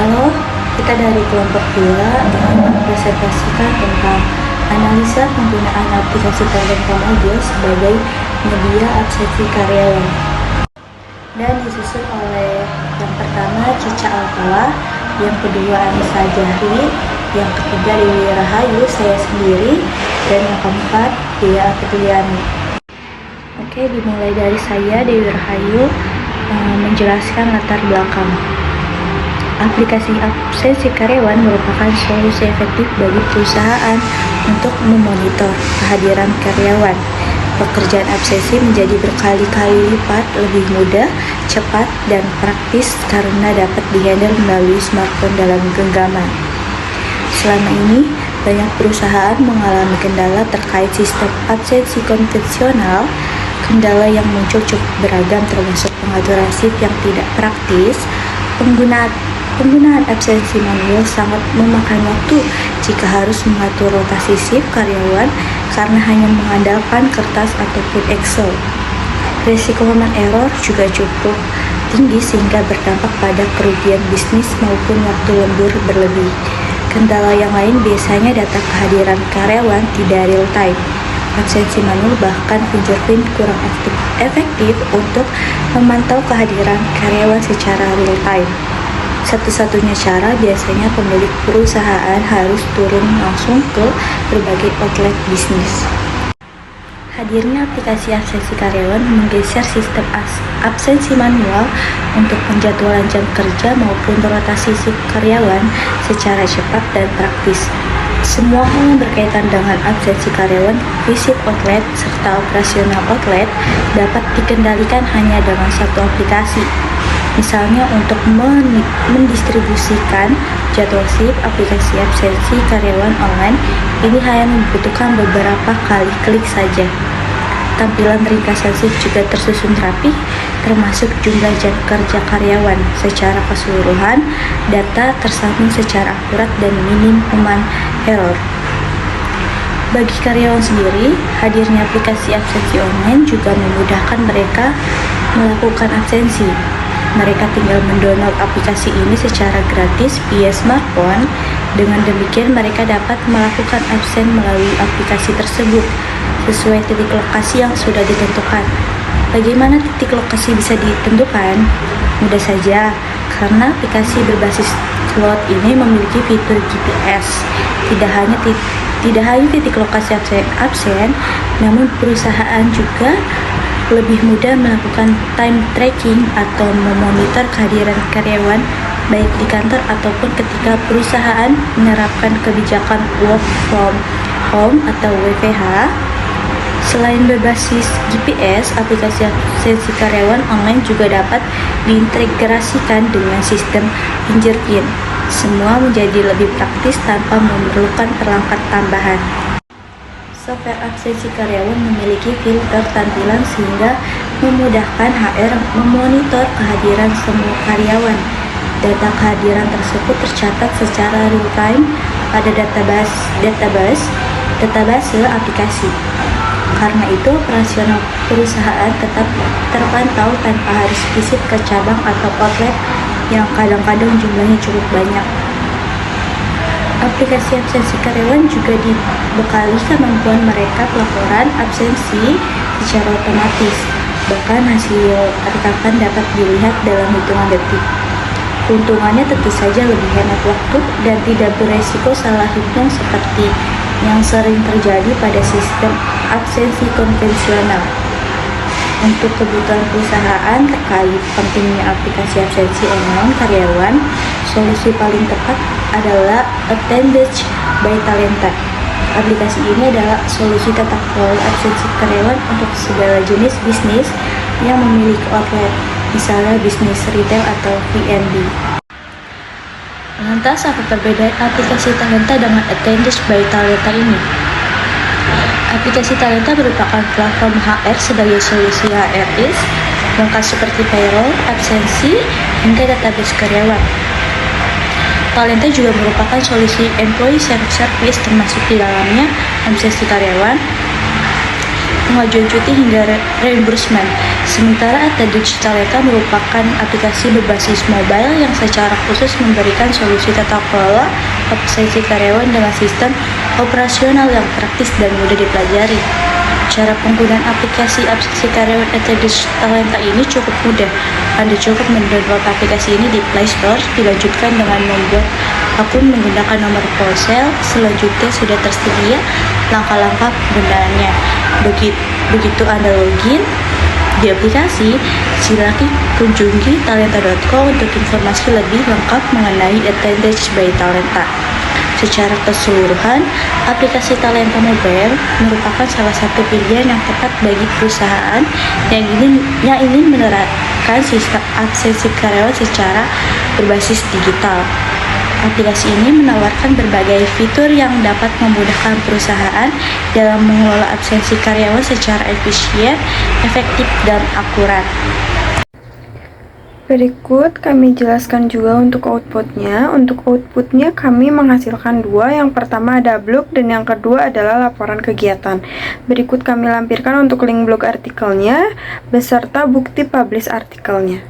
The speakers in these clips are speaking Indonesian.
Halo, kita dari kelompok 2 akan mempresentasikan tentang analisa penggunaan aplikasi Talenta Mobil sebagai media absensi karyawan. Dan disusun oleh yang pertama Cica Altala, yang kedua Anissa Jahri, yang ketiga Dewi Rahayu, saya sendiri, dan yang keempat Dia Aketuliani. Oke, dimulai dari saya, Dewi Rahayu, menjelaskan latar belakang. Aplikasi absensi karyawan merupakan solusi efektif bagi perusahaan untuk memonitor kehadiran karyawan. Pekerjaan absensi menjadi berkali-kali lipat lebih mudah, cepat, dan praktis karena dapat dihandle melalui smartphone dalam genggaman. Selama ini, banyak perusahaan mengalami kendala terkait sistem absensi konvensional. Kendala yang muncul cukup beragam, termasuk pengaturan shift yang tidak praktis. Penggunaan absensi manual sangat memakan waktu jika harus mengatur rotasi shift karyawan karena hanya mengandalkan kertas ataupun Excel. Risiko human error juga cukup tinggi sehingga berdampak pada kerugian bisnis maupun waktu lembur berlebih. Kendala yang lain biasanya data kehadiran karyawan tidak real time. Absensi manual bahkan fingerprint kurang efektif untuk memantau kehadiran karyawan secara real time. Satu-satunya cara biasanya pemilik perusahaan harus turun langsung ke berbagai outlet bisnis. Hadirnya aplikasi absensi karyawan menggeser sistem absensi manual untuk penjadwalan jam kerja maupun rotasi shift karyawan secara cepat dan praktis. Semua hal yang berkaitan dengan absensi karyawan, visit outlet, serta operasional outlet dapat dikendalikan hanya dengan satu aplikasi. Misalnya untuk mendistribusikan jadwal shift, aplikasi absensi karyawan online ini hanya membutuhkan beberapa kali klik saja. Tampilan ringkasan shift juga tersusun rapi, termasuk jumlah jam kerja karyawan. Secara keseluruhan, data tersampung secara akurat dan minim human error. Bagi karyawan sendiri, hadirnya aplikasi absensi online juga memudahkan mereka melakukan absensi. Mereka tinggal mendownload aplikasi ini secara gratis via smartphone. Dengan demikian, mereka dapat melakukan absen melalui aplikasi tersebut sesuai titik lokasi yang sudah ditentukan. Bagaimana titik lokasi bisa ditentukan? Mudah saja, karena aplikasi berbasis cloud ini memiliki fitur GPS. Tidak hanya titik lokasi absen, namun perusahaan juga lebih mudah melakukan time tracking atau memonitor kehadiran karyawan baik di kantor ataupun ketika perusahaan menerapkan kebijakan work from home atau WFH. Selain berbasis GPS, aplikasi absensi karyawan online juga dapat diintegrasikan dengan sistem fingerprint. Semua menjadi lebih praktis tanpa memerlukan perangkat tambahan. Software absensi karyawan memiliki filter tampilan sehingga memudahkan HR memonitor kehadiran semua karyawan. Data kehadiran tersebut tercatat secara real time pada database aplikasi. Karena itu, operasional perusahaan tetap terpantau tanpa harus visit ke cabang atau outlet yang kadang-kadang jumlahnya cukup banyak. Aplikasi absensi karyawan juga dibekali kemampuan mereka pelaporan absensi secara otomatis. Bahkan hasil rekapan dapat dilihat dalam hitungan detik. Keuntungannya tentu saja lebih hemat waktu dan tidak beresiko salah hitung seperti yang sering terjadi pada sistem absensi konvensional. Untuk kebutuhan perusahaan terkait pentingnya aplikasi absensi online karyawan, solusi paling tepat adalah Attendance by Talenta. Aplikasi ini adalah solusi tata kelola absensi karyawan untuk segala jenis bisnis yang memiliki outlet, misalnya bisnis retail atau F&B. Lantas, apa perbedaan aplikasi Talenta dengan Attendance by Talenta ini? Aplikasi Talenta merupakan platform HR sebagai solusi HRIS, lengkap seperti payroll, absensi, hingga database karyawan. Talenta juga merupakan solusi employee self-service termasuk di dalamnya absensi karyawan, pengajuan cuti hingga reimbursement. Sementara Attendance Talenta merupakan aplikasi berbasis mobile yang secara khusus memberikan solusi tata kelola absensi karyawan dengan sistem operasional yang praktis dan mudah dipelajari. Cara penggunaan aplikasi absensi karyawan Attendance Talenta ini cukup mudah. Anda cukup mendownload aplikasi ini di Play Store, dilanjutkan dengan membuat akun menggunakan nomor ponsel. Selanjutnya sudah tersedia langkah-langkah penggunaannya. Begitu Anda login di aplikasi, silakan kunjungi talenta.co untuk informasi lebih lengkap mengenai Attendance by Talenta. Secara keseluruhan, aplikasi Talenta Mobile merupakan salah satu pilihan yang tepat bagi perusahaan yang ingin menerapkan sistem absensi karyawan secara berbasis digital. Aplikasi ini menawarkan berbagai fitur yang dapat memudahkan perusahaan dalam mengelola absensi karyawan secara efisien, efektif, dan akurat. Berikut kami jelaskan juga untuk outputnya. Untuk outputnya kami menghasilkan dua. Yang pertama ada blog dan yang kedua adalah laporan kegiatan. Berikut kami lampirkan untuk link blog artikelnya beserta bukti publish artikelnya.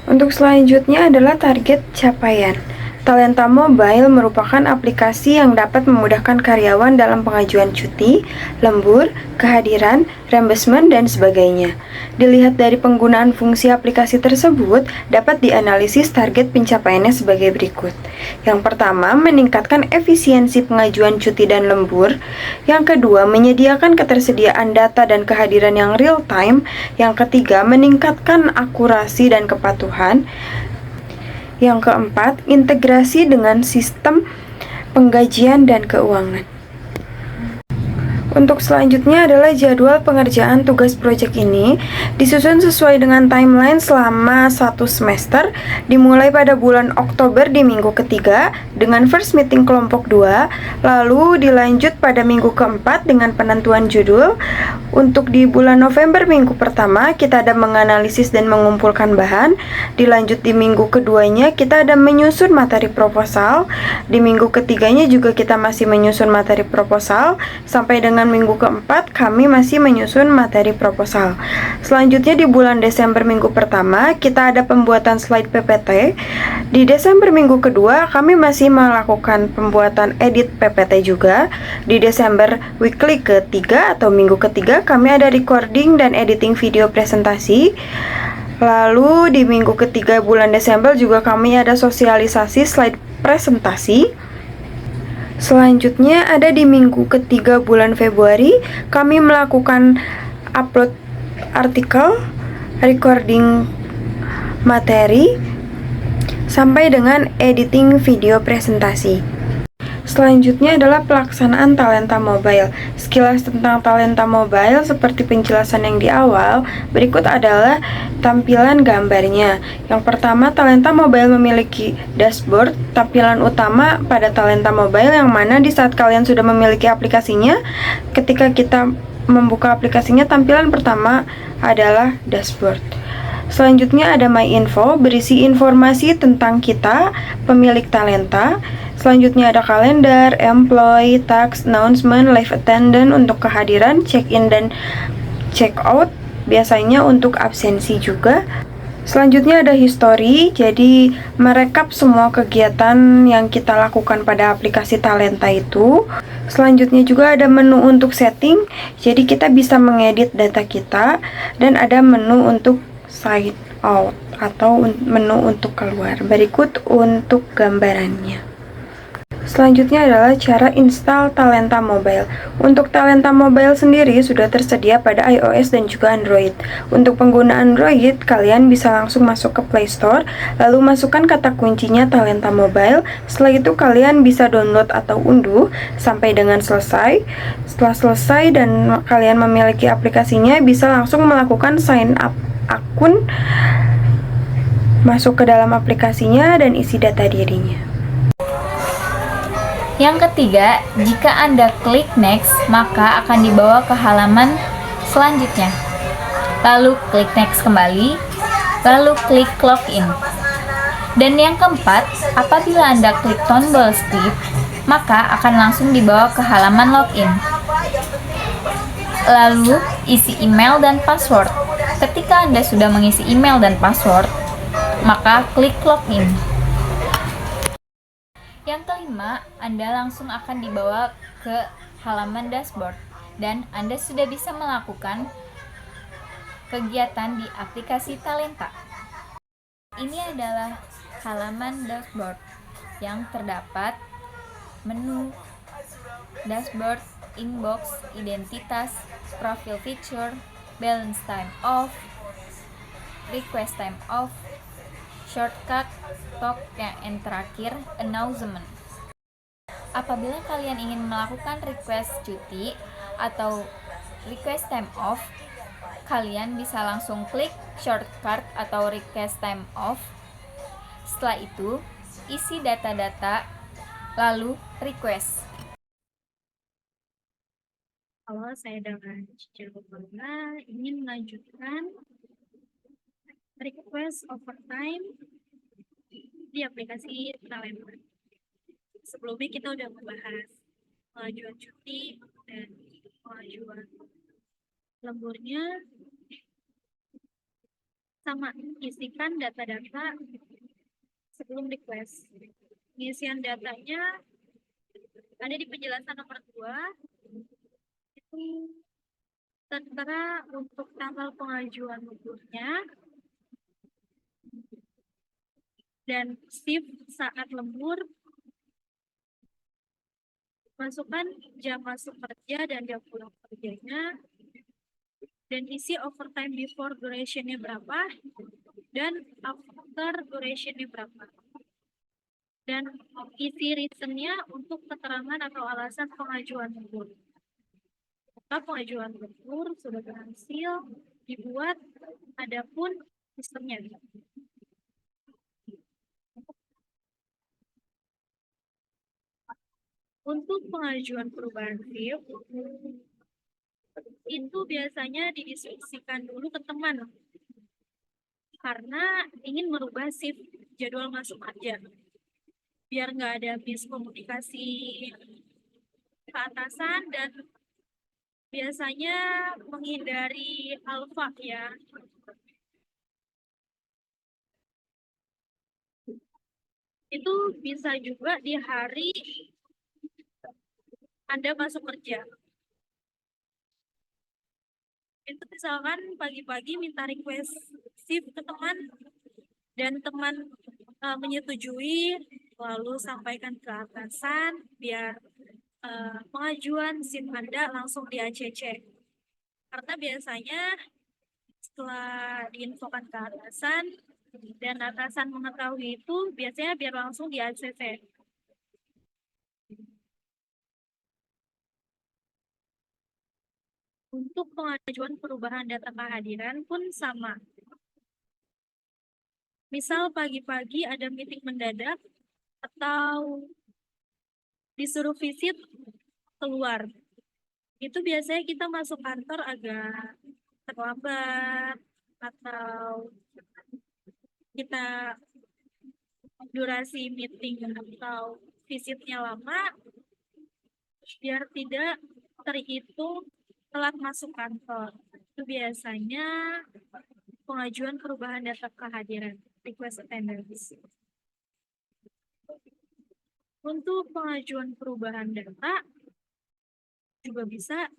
Untuk selanjutnya adalah target capaian. Talenta Mobile merupakan aplikasi yang dapat memudahkan karyawan dalam pengajuan cuti, lembur, kehadiran, reimbursement, dan sebagainya. Dilihat dari penggunaan fungsi aplikasi tersebut, dapat dianalisis target pencapaiannya sebagai berikut. Yang pertama, meningkatkan efisiensi pengajuan cuti dan lembur. Yang kedua, menyediakan ketersediaan data dan kehadiran yang real time. Yang ketiga, meningkatkan akurasi dan kepatuhan. Yang keempat, integrasi dengan sistem penggajian dan keuangan. Untuk selanjutnya adalah jadwal pengerjaan tugas proyek ini disusun sesuai dengan timeline selama 1 semester, dimulai pada bulan Oktober di minggu ketiga dengan first meeting kelompok 2, lalu dilanjut pada minggu keempat dengan penentuan judul. Untuk di bulan November minggu pertama kita ada menganalisis dan mengumpulkan bahan, dilanjut di minggu keduanya kita ada menyusun materi proposal, di minggu ketiganya juga kita masih menyusun materi proposal, sampai dengan minggu keempat kami masih menyusun materi proposal. Selanjutnya di bulan Desember minggu pertama kita ada pembuatan slide PPT. Di Desember minggu kedua kami masih melakukan pembuatan edit PPT juga. Di Desember weekly ketiga atau minggu ketiga kami ada recording dan editing video presentasi. Lalu di minggu ketiga bulan Desember juga kami ada sosialisasi slide presentasi. Selanjutnya ada di minggu ketiga bulan Februari kami melakukan upload artikel, recording materi, sampai dengan editing video presentasi. Selanjutnya adalah pelaksanaan Talenta Mobile. Sekilas tentang Talenta Mobile seperti penjelasan yang di awal, berikut adalah tampilan gambarnya. Yang pertama, Talenta Mobile memiliki dashboard, tampilan utama pada Talenta Mobile yang mana di saat kalian sudah memiliki aplikasinya, ketika kita membuka aplikasinya, tampilan pertama adalah dashboard. Selanjutnya ada My Info, berisi informasi tentang kita, pemilik Talenta. Selanjutnya ada kalender, employee, tax, announcement, live attendance untuk kehadiran, check-in dan check-out, biasanya untuk absensi juga. Selanjutnya ada history, jadi merekap semua kegiatan yang kita lakukan pada aplikasi Talenta itu. Selanjutnya juga ada menu untuk setting, jadi kita bisa mengedit data kita. Dan ada menu untuk sign out atau menu untuk keluar. Berikut untuk gambarannya. Selanjutnya adalah cara install Talenta Mobile. Untuk Talenta Mobile sendiri sudah tersedia pada iOS dan juga Android. Untuk pengguna Android, kalian bisa langsung masuk ke Play Store, lalu masukkan kata kuncinya Talenta Mobile. Setelah itu kalian bisa download atau unduh sampai dengan selesai. Setelah selesai dan kalian memiliki aplikasinya, bisa langsung melakukan sign up akun, masuk ke dalam aplikasinya dan isi data dirinya. Yang ketiga, jika Anda klik next, maka akan dibawa ke halaman selanjutnya. Lalu klik next kembali, lalu klik login. Dan yang keempat, apabila Anda klik tombol skip, maka akan langsung dibawa ke halaman login. Lalu, isi email dan password. Ketika Anda sudah mengisi email dan password, maka klik login. Yang kelima, Anda langsung akan dibawa ke halaman dashboard dan Anda sudah bisa melakukan kegiatan di aplikasi Talenta. Ini adalah halaman dashboard yang terdapat menu, dashboard, inbox, identitas, profil feature, balance time off, request time off, shortcut, talk, yang terakhir, announcement. Apabila kalian ingin melakukan request cuti atau request time off, kalian bisa langsung klik shortcut atau request time off. Setelah itu, isi data-data, lalu request. Halo, saya dengan Cici Lubana ingin melanjutkan request overtime di aplikasi Talenta. Sebelumnya kita udah membahas pengajuan cuti dan pengajuan lemburnya. Sama, isikan data-data sebelum request. Pengisian datanya ada di penjelasan nomor 2. Itu tertera untuk tanggal pengajuan lemburnya dan shift saat lembur, masukkan jam masuk kerja dan jam pulang kerjanya, dan isi overtime before duration-nya berapa dan after duration-nya berapa, dan isi reason-nya untuk keterangan atau alasan pengajuan lembur. Maka pengajuan lembur sudah berhasil dibuat, adapun sistemnya. Untuk pengajuan perubahan shift, itu biasanya didiskusikan dulu ke teman karena ingin merubah shift jadwal masuk kerja biar nggak ada miskomunikasi ke atasan dan biasanya menghindari alfa ya. Itu bisa juga di hari Anda masuk kerja. Itu misalkan pagi-pagi minta request shift ke teman dan teman menyetujui, lalu sampaikan ke atasan biar pengajuan shift Anda langsung di ACC. Karena biasanya setelah diinfokan ke atasan dan atasan mengetahui itu, biasanya biar langsung di ACC. Untuk pengajuan perubahan data kehadiran pun sama. Misal pagi-pagi ada meeting mendadak atau disuruh visit keluar. Itu biasanya kita masuk kantor agak terlambat atau kita durasi meeting atau visitnya lama, biar tidak terhitung telat masuk kantor. Itu biasanya pengajuan perubahan data kehadiran, request attendance. Untuk pengajuan perubahan data juga bisa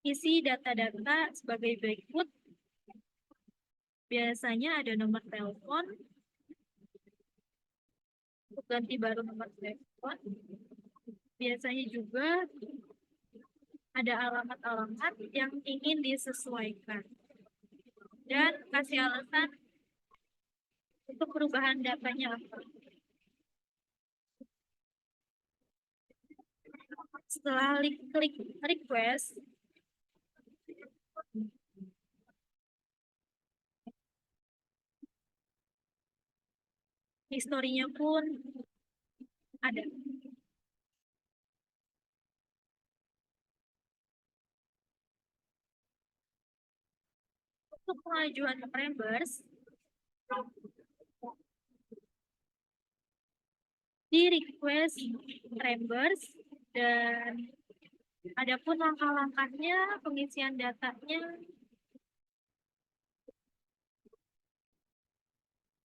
isi data-data sebagai berikut. Biasanya ada nomor telepon, untuk ganti baru nomor telepon. Biasanya juga ada alamat-alamat yang ingin disesuaikan. Dan kasih alasan untuk perubahan datanya apa. Setelah klik request, historinya pun ada. Untuk pengajuan reimburse, di request reimburse dan Adapun langkah-langkahnya, pengisian datanya,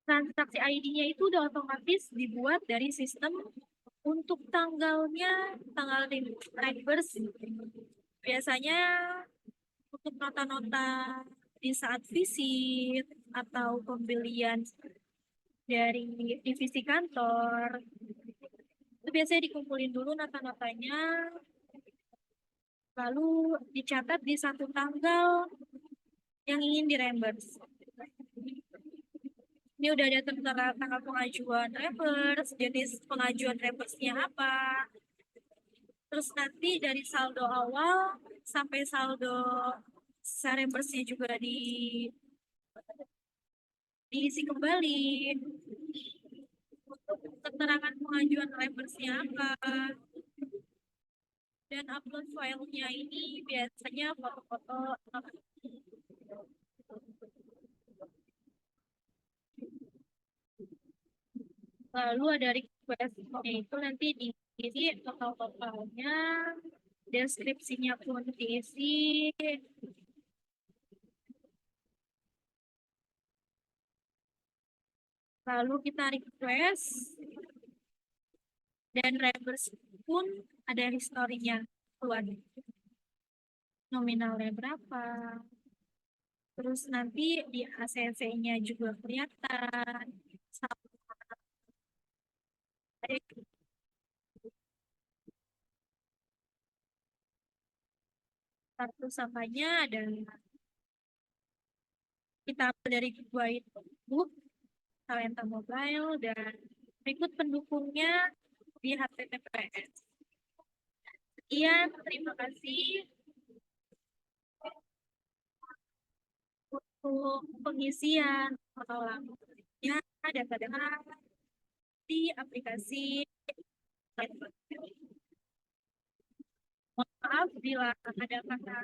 transaksi ID-nya itu udah otomatis dibuat dari sistem. Untuk tanggalnya, tanggal reimburse, biasanya untuk nota-nota di saat visit atau pembelian dari divisi kantor, itu biasanya dikumpulin dulu nota-notanya, lalu dicatat di satu tanggal yang ingin direimburse. Ini udah ada tertera tanggal pengajuan reimburse, jenis pengajuan reimburse-nya apa, terus nanti dari saldo awal sampai saldo sisa reimburse-nya juga diisi kembali. Untuk keterangan pengajuan reimburse-nya apa, dan upload filenya ini biasanya foto-foto. Lalu ada request-nya itu nanti diisi total-totalnya, deskripsinya pun diisi. Lalu kita request, dan reimburse pun ada historinya keluar. Nominalnya berapa. Terus nanti di ACC-nya juga kelihatan. Kartu sampahnya ada, kita dari Guidebook, Talenta Mobile, dan berikut pendukungnya di HTTPS. Sekian, terima kasih untuk pengisian pengalamannya data-data di aplikasi. Mohon maaf bila ada kata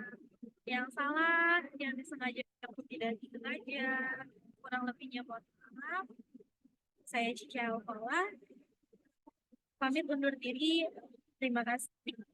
yang salah, yang disengaja ataupun tidak disengaja. Kurang lebihnya mohon maaf. Saya Cica Alfala, pamit undur diri. Terima kasih.